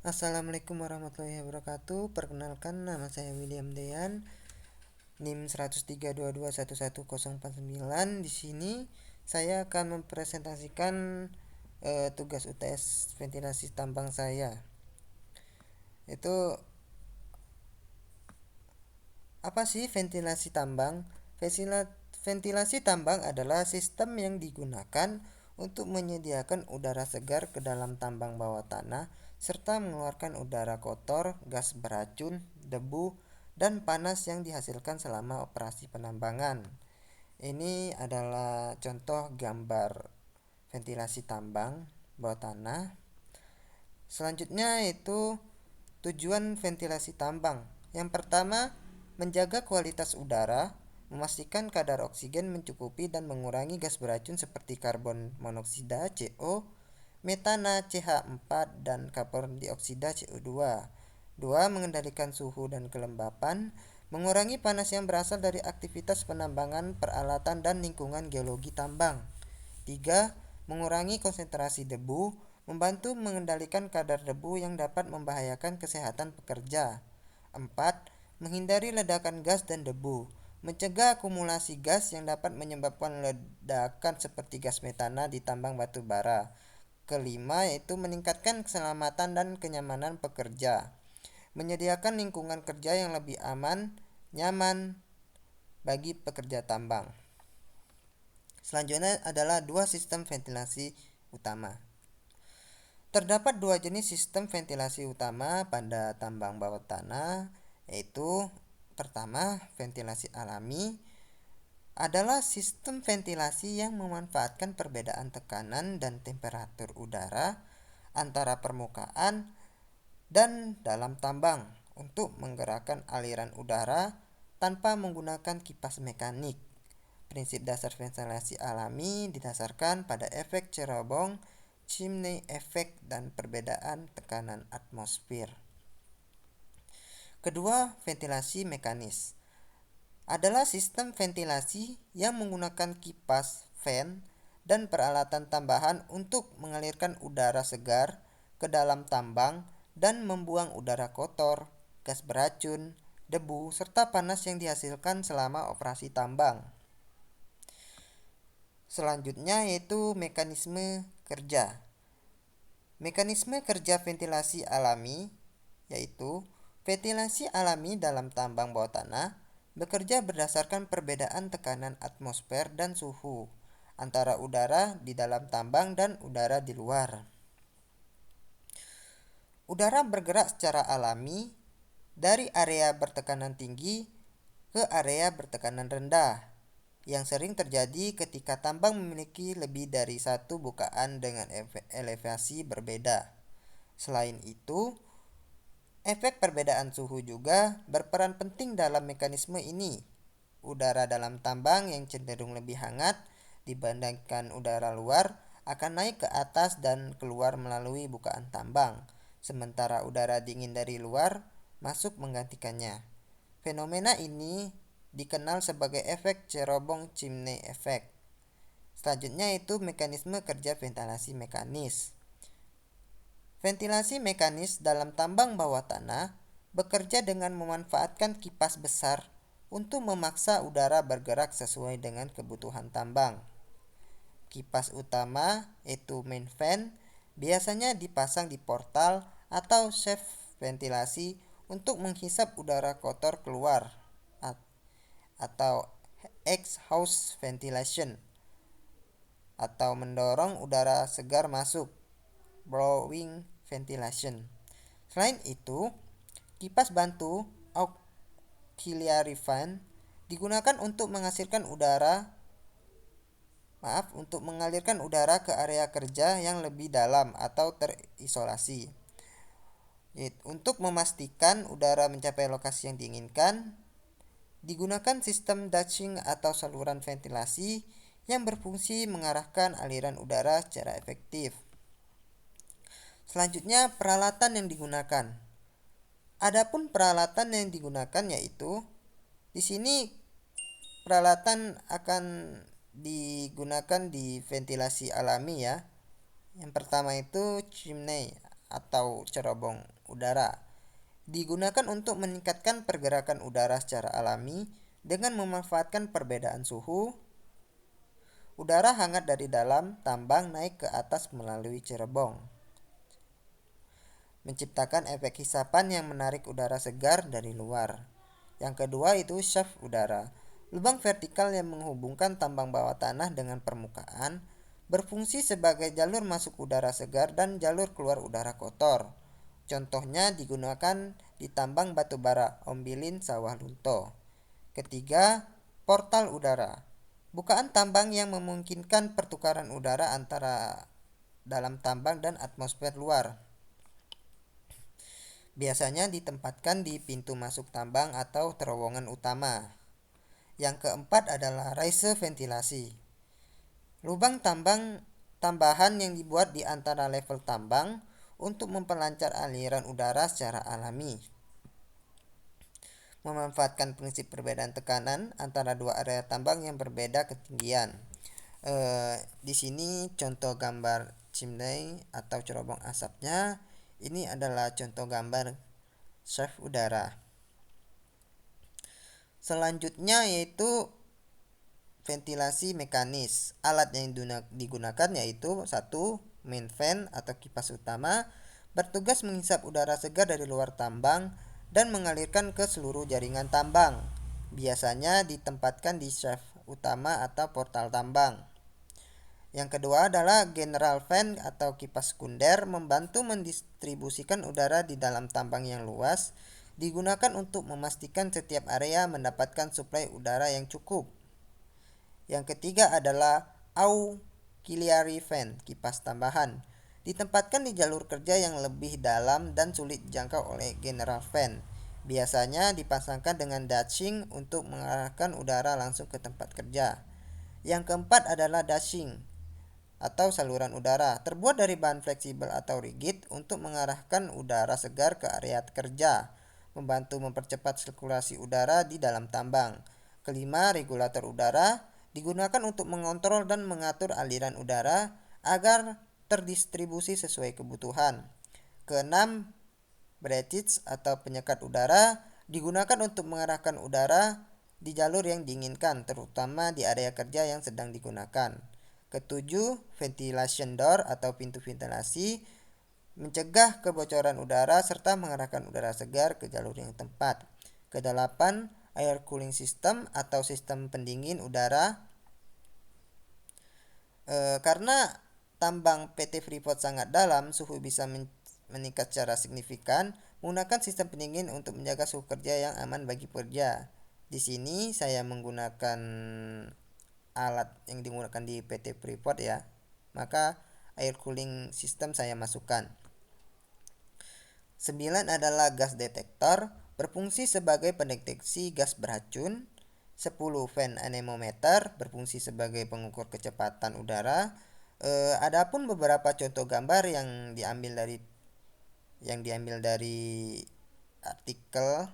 Assalamualaikum warahmatullahi wabarakatuh. Perkenalkan, nama saya William Dean, NIM 10322111049. Di sini saya akan mempresentasikan tugas UTS ventilasi tambang saya. Itu apa sih ventilasi tambang? Ventilasi tambang adalah sistem yang digunakan untuk menyediakan udara segar ke dalam tambang bawah tanah serta mengeluarkan udara kotor, gas beracun, debu, dan panas yang dihasilkan selama operasi penambangan. Ini adalah contoh gambar ventilasi tambang bawah tanah. Selanjutnya itu tujuan ventilasi tambang. Yang pertama, menjaga kualitas udara, memastikan kadar oksigen mencukupi dan mengurangi gas beracun seperti karbon monoksida CO, metana CH4 dan karbon dioksida CO2. Dua, mengendalikan suhu dan kelembapan, mengurangi panas yang berasal dari aktivitas penambangan, peralatan dan lingkungan geologi tambang. Tiga, mengurangi konsentrasi debu, membantu mengendalikan kadar debu yang dapat membahayakan kesehatan pekerja. Empat, menghindari ledakan gas dan debu, mencegah akumulasi gas yang dapat menyebabkan ledakan seperti gas metana di tambang batu bara. Kelima, yaitu meningkatkan keselamatan dan kenyamanan pekerja, menyediakan lingkungan kerja yang lebih aman, nyaman bagi pekerja tambang. Selanjutnya adalah dua sistem ventilasi utama. Terdapat dua jenis sistem ventilasi utama pada tambang bawah tanah, yaitu pertama, ventilasi alami adalah sistem ventilasi yang memanfaatkan perbedaan tekanan dan temperatur udara antara permukaan dan dalam tambang untuk menggerakkan aliran udara tanpa menggunakan kipas mekanik. Prinsip dasar ventilasi alami didasarkan pada efek cerobong, chimney effect, dan perbedaan tekanan atmosfer. Kedua, ventilasi mekanis adalah sistem ventilasi yang menggunakan kipas, fan, dan peralatan tambahan untuk mengalirkan udara segar ke dalam tambang dan membuang udara kotor, gas beracun, debu, serta panas yang dihasilkan selama operasi tambang. Selanjutnya yaitu mekanisme kerja. Mekanisme kerja ventilasi alami yaitu ventilasi alami dalam tambang bawah tanah bekerja berdasarkan perbedaan tekanan atmosfer dan suhu antara udara di dalam tambang dan udara di luar. Udara bergerak secara alami dari area bertekanan tinggi ke area bertekanan rendah, yang sering terjadi ketika tambang memiliki lebih dari satu bukaan dengan elevasi berbeda. Selain itu, efek perbedaan suhu juga berperan penting dalam mekanisme ini. Udara dalam tambang yang cenderung lebih hangat dibandingkan udara luar akan naik ke atas dan keluar melalui bukaan tambang, sementara udara dingin dari luar masuk menggantikannya. Fenomena ini dikenal sebagai efek cerobong chimney effect. Selanjutnya itu mekanisme kerja ventilasi mekanis. Ventilasi mekanis dalam tambang bawah tanah bekerja dengan memanfaatkan kipas besar untuk memaksa udara bergerak sesuai dengan kebutuhan tambang. Kipas utama, yaitu main fan, biasanya dipasang di portal atau shaft ventilasi untuk menghisap udara kotor keluar, atau exhaust ventilation, atau mendorong udara segar masuk, blowing ventilation. Selain itu, kipas bantu auxiliary fan digunakan untuk mengalirkan udara ke area kerja yang lebih dalam atau terisolasi. Untuk memastikan udara mencapai lokasi yang diinginkan, digunakan sistem ducting atau saluran ventilasi yang berfungsi mengarahkan aliran udara secara efektif. Selanjutnya, peralatan yang digunakan. Adapun peralatan yang digunakan yaitu di sini peralatan akan digunakan di ventilasi alami ya. Yang pertama itu chimney atau cerobong udara. Digunakan untuk meningkatkan pergerakan udara secara alami dengan memanfaatkan perbedaan suhu. Udara hangat dari dalam tambang naik ke atas melalui cerebong, menciptakan efek hisapan yang menarik udara segar dari luar. Yang kedua itu shaft udara. Lubang vertikal yang menghubungkan tambang bawah tanah dengan permukaan berfungsi sebagai jalur masuk udara segar dan jalur keluar udara kotor. Contohnya digunakan di tambang batu bara Ombilin Sawah Lunto. Ketiga, portal udara. Bukaan tambang yang memungkinkan pertukaran udara antara dalam tambang dan atmosfer luar. Biasanya ditempatkan di pintu masuk tambang atau terowongan utama. Yang keempat adalah raise ventilasi. Lubang tambang tambahan yang dibuat di antara level tambang untuk memperlancar aliran udara secara alami. Memanfaatkan prinsip perbedaan tekanan antara dua area tambang yang berbeda ketinggian. Di sini contoh gambar chimney atau cerobong asapnya. Ini adalah contoh gambar shaft udara. Selanjutnya yaitu ventilasi mekanis. Alat yang digunakan yaitu satu, main fan atau kipas utama bertugas menghisap udara segar dari luar tambang dan mengalirkan ke seluruh jaringan tambang. Biasanya ditempatkan di shaft utama atau portal tambang. Yang kedua adalah general fan atau kipas sekunder, membantu mendistribusikan udara di dalam tambang yang luas, digunakan untuk memastikan setiap area mendapatkan suplai udara yang cukup. Yang ketiga adalah auxiliary fan, kipas tambahan. Ditempatkan di jalur kerja yang lebih dalam dan sulit dijangkau oleh general fan. Biasanya dipasangkan dengan dashing untuk mengarahkan udara langsung ke tempat kerja. Yang keempat adalah dashing atau saluran udara, terbuat dari bahan fleksibel atau rigid untuk mengarahkan udara segar ke area kerja, membantu mempercepat sirkulasi udara di dalam tambang. Kelima, regulator udara digunakan untuk mengontrol dan mengatur aliran udara agar terdistribusi sesuai kebutuhan. Keenam, breathage atau penyekat udara digunakan untuk mengarahkan udara di jalur yang diinginkan, terutama di area kerja yang sedang digunakan. Ketujuh, ventilation door atau pintu ventilasi mencegah kebocoran udara serta mengarahkan udara segar ke jalur yang tepat. Kedelapan, air cooling system atau sistem pendingin udara. Karena tambang PT Freeport sangat dalam, suhu bisa meningkat secara signifikan. Menggunakan sistem pendingin untuk menjaga suhu kerja yang aman bagi pekerja. Di sini saya menggunakan alat yang digunakan di PT Freeport ya. Maka air cooling system saya masukkan. 9 adalah gas detektor, berfungsi sebagai pendeteksi gas beracun. 10 fan anemometer, berfungsi sebagai pengukur kecepatan udara. Adapun beberapa contoh gambar yang diambil dari artikel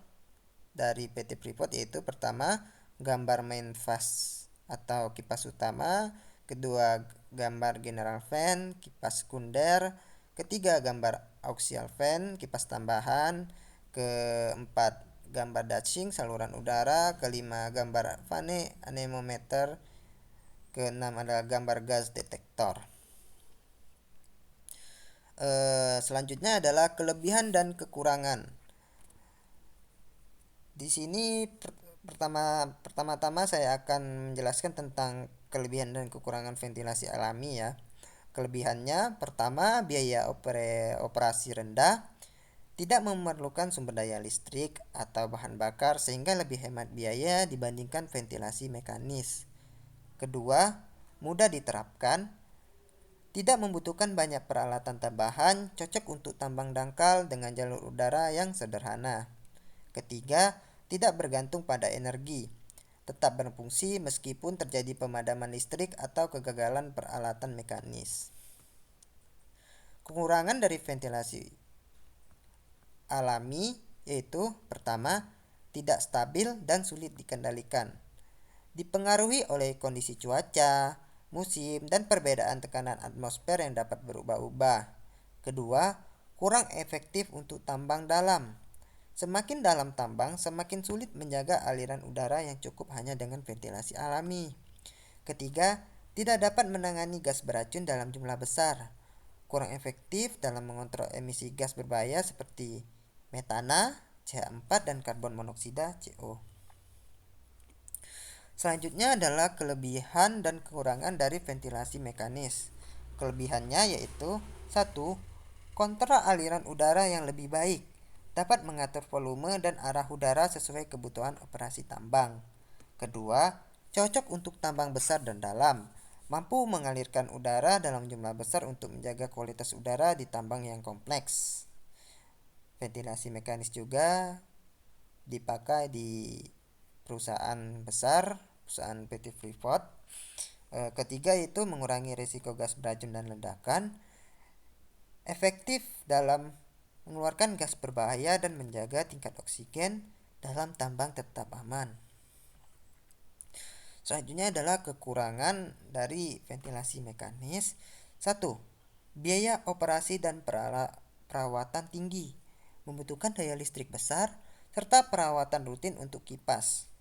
dari PT Freeport, yaitu pertama gambar main fast atau kipas utama, kedua gambar general fan, kipas sekunder, ketiga gambar auxiliary fan, kipas tambahan, keempat gambar dashing saluran udara, kelima gambar vane anemometer, keenam adalah gambar gas detektor. Selanjutnya adalah kelebihan dan kekurangan. Di sini pertama-tama saya akan menjelaskan tentang kelebihan dan kekurangan ventilasi alami ya. Kelebihannya, pertama, biaya operasi rendah, tidak memerlukan sumber daya listrik atau bahan bakar sehingga lebih hemat biaya dibandingkan ventilasi mekanis. Kedua, mudah diterapkan, tidak membutuhkan banyak peralatan tambahan, cocok untuk tambang dangkal dengan jalur udara yang sederhana. Ketiga, tidak bergantung pada energi, tetap berfungsi meskipun terjadi pemadaman listrik atau kegagalan peralatan mekanis. Kekurangan dari ventilasi alami yaitu pertama, tidak stabil dan sulit dikendalikan. Dipengaruhi oleh kondisi cuaca, musim, dan perbedaan tekanan atmosfer yang dapat berubah-ubah. Kedua, kurang efektif untuk tambang dalam. Semakin dalam tambang, semakin sulit menjaga aliran udara yang cukup hanya dengan ventilasi alami. Ketiga, tidak dapat menangani gas beracun dalam jumlah besar. Kurang efektif dalam mengontrol emisi gas berbahaya seperti metana, CH4, dan karbon monoksida, CO. Selanjutnya adalah kelebihan dan kekurangan dari ventilasi mekanis. Kelebihannya yaitu: 1. Kontrol aliran udara yang lebih baik, dapat mengatur volume dan arah udara sesuai kebutuhan operasi tambang. Kedua, cocok untuk tambang besar dan dalam, mampu mengalirkan udara dalam jumlah besar untuk menjaga kualitas udara di tambang yang kompleks. Ventilasi mekanis juga dipakai di perusahaan besar, perusahaan PT Freeport. Ketiga itu mengurangi risiko gas beracun dan ledakan, efektif dalam mengeluarkan gas berbahaya dan menjaga tingkat oksigen dalam tambang tetap aman. Selanjutnya adalah kekurangan dari ventilasi mekanis. 1. Biaya operasi dan perawatan tinggi, membutuhkan daya listrik besar serta perawatan rutin untuk kipas,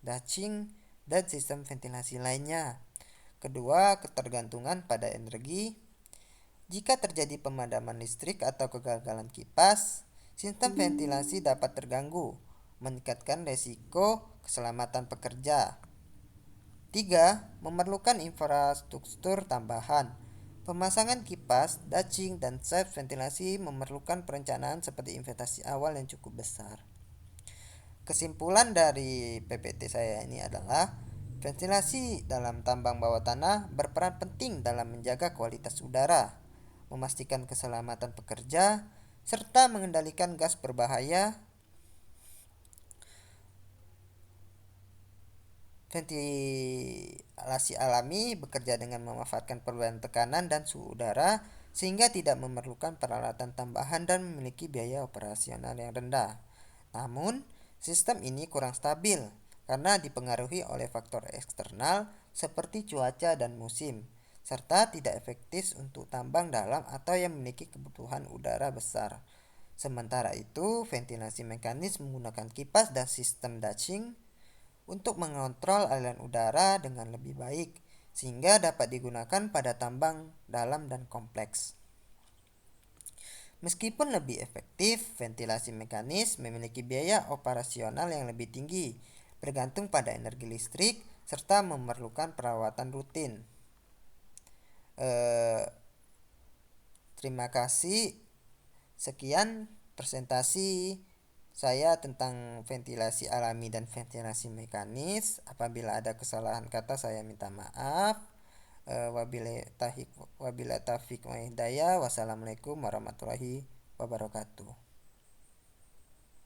daching, dan sistem ventilasi lainnya. Kedua, ketergantungan pada energi. Jika terjadi pemadaman listrik atau kegagalan kipas, sistem ventilasi dapat terganggu, meningkatkan resiko keselamatan pekerja. 3. Memerlukan infrastruktur tambahan. Pemasangan kipas, daching, dan shaft ventilasi memerlukan perencanaan seperti investasi awal yang cukup besar. Kesimpulan dari PPT saya ini adalah ventilasi dalam tambang bawah tanah berperan penting dalam menjaga kualitas udara, memastikan keselamatan pekerja, serta mengendalikan gas berbahaya. Ventilasi alami bekerja dengan memanfaatkan perubahan tekanan dan suhu udara sehingga tidak memerlukan peralatan tambahan dan memiliki biaya operasional yang rendah. Namun, sistem ini kurang stabil karena dipengaruhi oleh faktor eksternal seperti cuaca dan musim, serta tidak efektif untuk tambang dalam atau yang memiliki kebutuhan udara besar. Sementara itu, ventilasi mekanis menggunakan kipas dan sistem daching untuk mengontrol aliran udara dengan lebih baik, sehingga dapat digunakan pada tambang dalam dan kompleks. Meskipun lebih efektif, ventilasi mekanis memiliki biaya operasional yang lebih tinggi, bergantung pada energi listrik, serta memerlukan perawatan rutin. Terima kasih. Sekian presentasi saya tentang ventilasi alami dan ventilasi mekanis. Apabila ada kesalahan kata saya minta maaf. Wabillahi taufiq wa hidayah. Wassalamualaikum warahmatullahi wabarakatuh.